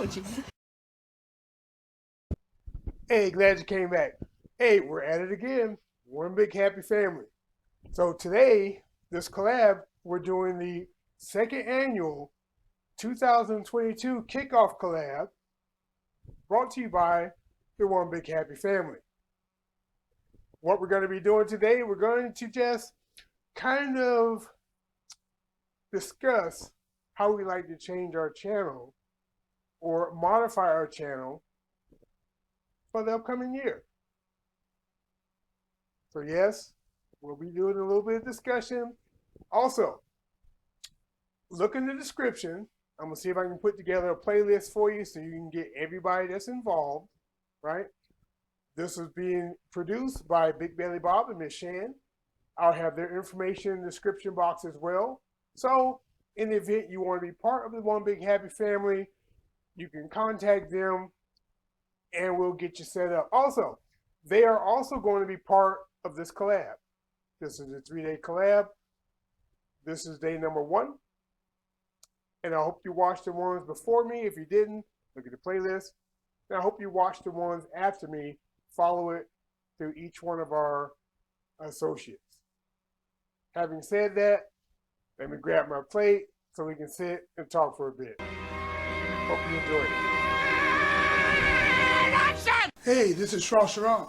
emojis. Hey, glad you came back. Hey, we're at it again. One big happy family. So today, this collab, we're doing the second annual 2022 kickoff collab brought to you by the One Big Happy Family. What we're going to be doing today, we're going to just kind of discuss how we like to change our channel or modify our channel for the upcoming year. So yes, we'll be doing a little bit of discussion. Also, look in the description. I'm gonna see if I can put together a playlist for you so you can get everybody that's involved, right? This is being produced by BigBelly Bob and Miss Shan. I'll have their information in the description box as well. So in the event you want to be part of the One Big Happy Family, you can contact them and we'll get you set up. Also, they are also going to be part of this collab. This is a 3-day collab. This is day number 1. And I hope you watched the ones before me. If you didn't, look at the playlist. And I hope you watched the ones after me. Follow it through each one of our associates. Having said that, let me grab my plate so we can sit and talk for a bit. Hope you enjoy it. Hey, this is Shrashira.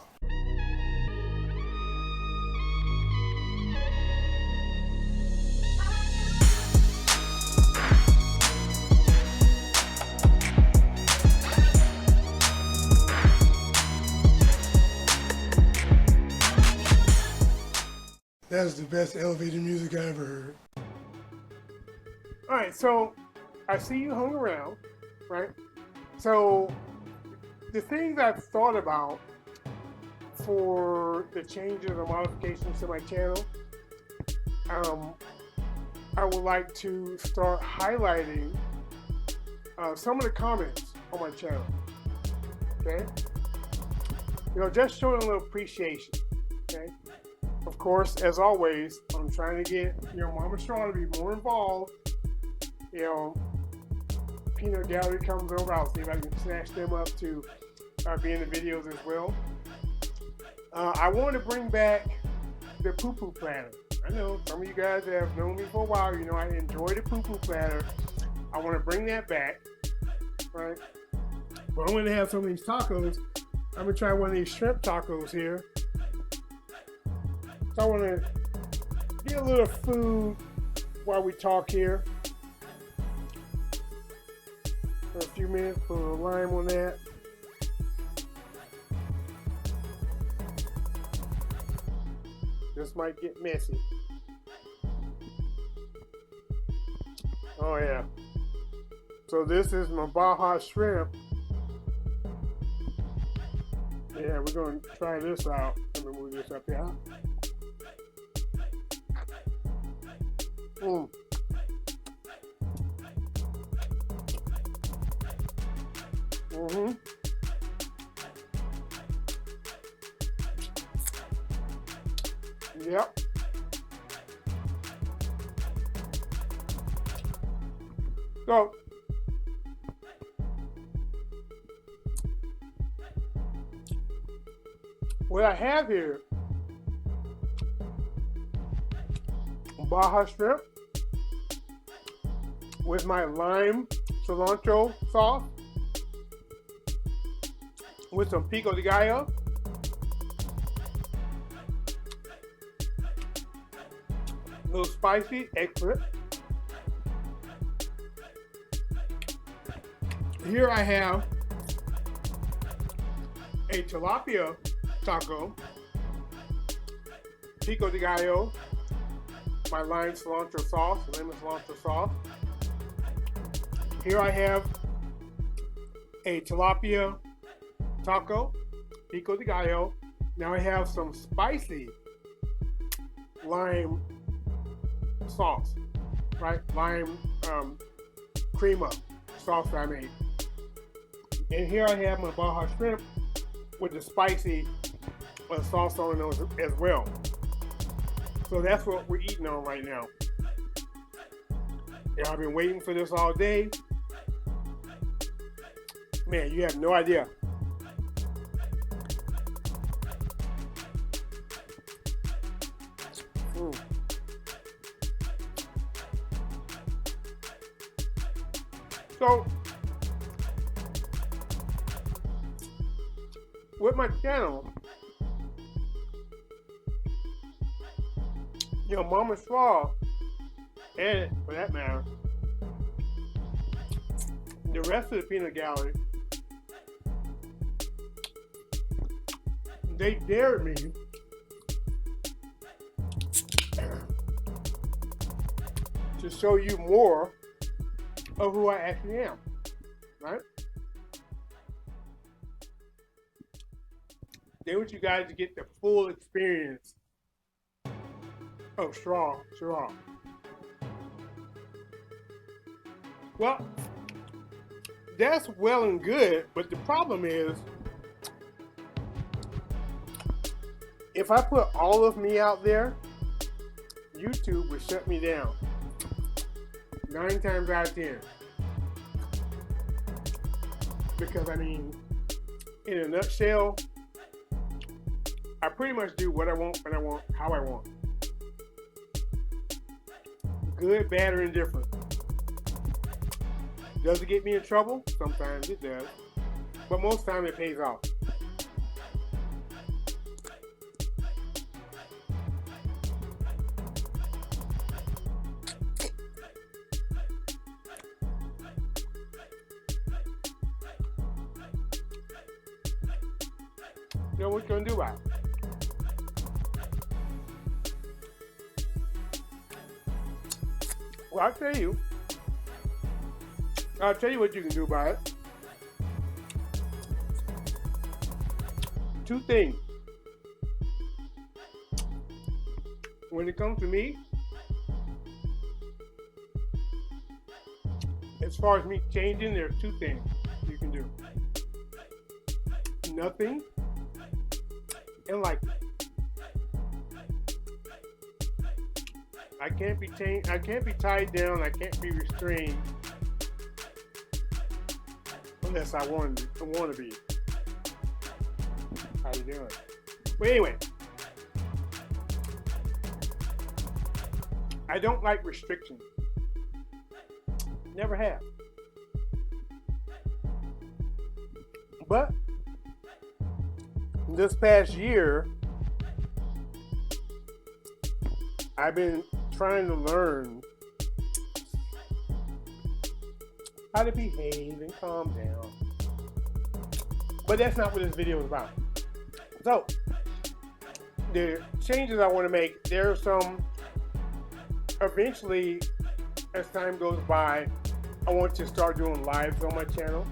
That's the best elevator music I ever heard. All right, so I see you hung around, right? So the things I've thought about for the changes or modifications to my channel, I would like to start highlighting some of the comments on my channel, okay? You know, just showing a little appreciation, okay? Of course, as always, I'm trying to get, Mama Strong to be more involved. Peanut Gallery comes over, I'll see if I can snatch them up to be in the videos as well. I want to bring back the poo-poo platter. I know some of you guys that have known me for a while, I enjoy the poo-poo platter. I want to bring that back, right? But I'm going to have some of these tacos. I'm going to try one of these shrimp tacos here. So I want to get a little food while we talk here for a few minutes. Put a little lime on that. This might get messy. Oh yeah. So this is my Baja shrimp. Yeah, we're going to try this out. Let me move this up here. Yep. So what I have here, Baja shrimp with my lime cilantro sauce with some pico de gallo, a little spicy, excellent. Here I have a tilapia taco, pico de gallo, my lime cilantro sauce, lemon cilantro sauce. Here I have a tilapia taco, pico de gallo. Now I have some spicy lime sauce, right? Lime crema sauce I made. And here I have my Baja shrimp with the spicy sauce on those as well. So that's what we're eating on right now. And I've been waiting for this all day. Man, you have no idea. So, with my channel, Mama Straw, and for that matter, the rest of the peanut gallery, they dared me to show you more of who I actually am, right? They want you guys to get the full experience of Shrashira. Well, that's well and good, but the problem is, if I put all of me out there, YouTube would shut me down 9 times out of 10. Because I mean, in a nutshell, I pretty much do what I want, when I want, how I want. Good, bad, or indifferent. Does it get me in trouble? Sometimes it does. But most times it pays off. You know what you're gonna do about it? Well, I'll tell you what you can do about it. 2 things. When it comes to me, as far as me changing, there are 2 things you can do. Nothing and like it. I can't be changed, I can't be tied down, I can't be restrained unless I want to be. How you doing? But anyway, I don't like restrictions. Never have. But this past year, I've been trying to learn how to behave and calm down. But that's not what this video is about. So, the changes I want to make, there are some, eventually, as time goes by, I want to start doing lives on my channel.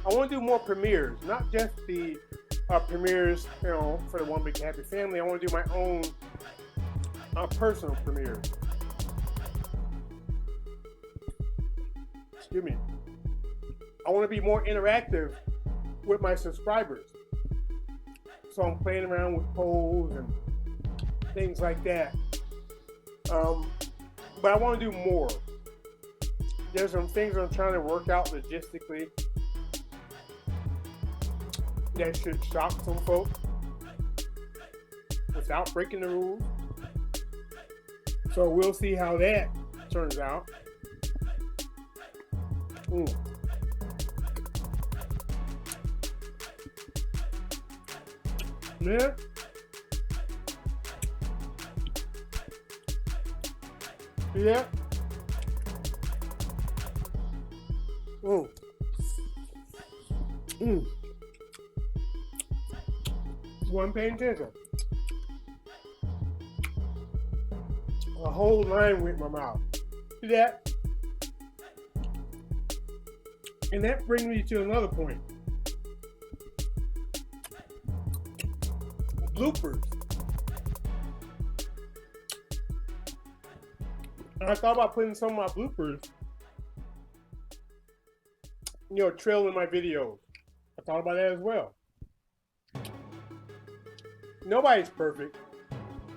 I want to do more premieres, not just the premieres, for the One Big Happy Family. I want to do my own personal premieres. Excuse me. I want to be more interactive with my subscribers. So I'm playing around with polls and things like that. But I want to do more. There's some things I'm trying to work out logistically that should shock some folks without breaking the rules. So we'll see how that turns out. Yeah. Yeah. One paying attention. A whole line with my mouth. See that? And that brings me to another point. Bloopers. I thought about putting some of my bloopers, trailing my videos. I thought about that as well. Nobody's perfect.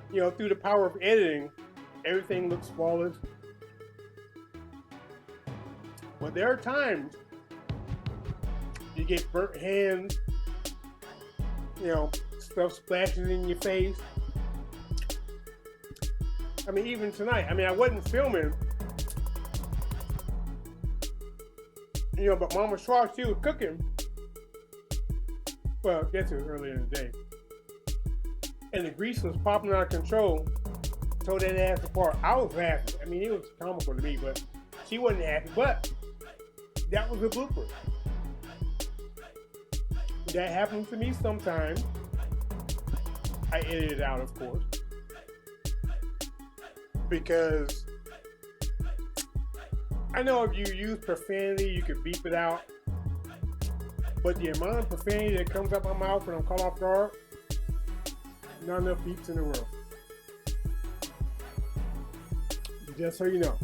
Through the power of editing, everything looks flawless. But there are times You get burnt hands, you know, stuff splashes in your face. I mean, even tonight, I mean, I wasn't filming, you know, but Mama Shar, she was cooking. Well, I guess it was earlier in the day. And the grease was popping out of control. Tore that ass apart. I was laughing. I mean, it was comical to me, but she wasn't happy. But that was a blooper. That happens to me sometimes. I edit it out, of course. Because I know if you use profanity, you can beep it out. But the amount of profanity that comes out my mouth when I'm caught off guard, not enough beeps in the world. Just so you know.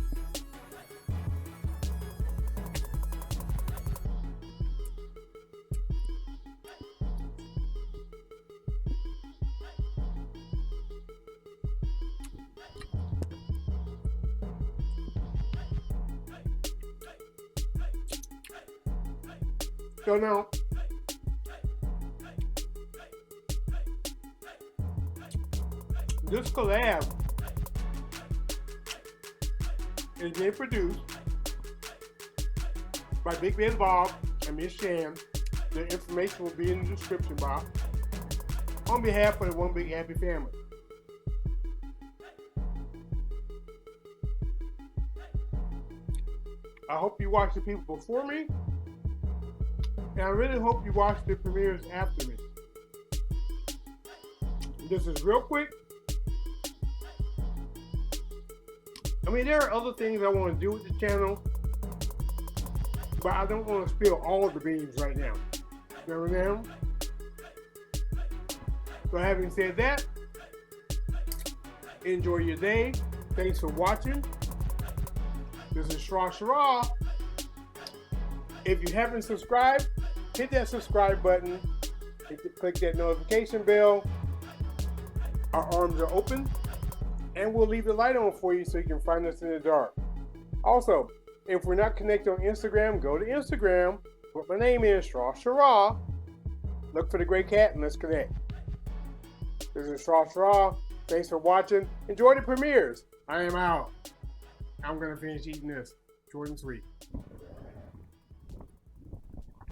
So now, this collab is being produced by BigBelly Bob and Miss Shan. The information will be in the description box. On behalf of the One Big Happy Family. I hope you watch the people before me. And I really hope you watch the premieres after me. This is real quick. I mean, there are other things I want to do with the channel, but I don't want to spill all the beans right now. You understand? So having said that, enjoy your day. Thanks for watching. This is Shrashira. If you haven't subscribed, hit that subscribe button. Click that notification bell. Our arms are open, and we'll leave the light on for you so you can find us in the dark. Also, if we're not connected on Instagram, go to Instagram. What my name is, Shrashira. Look for the gray cat and let's connect. This is Shrashira. Thanks for watching. Enjoy the premieres. I am out. I'm gonna finish eating this. Short and sweet.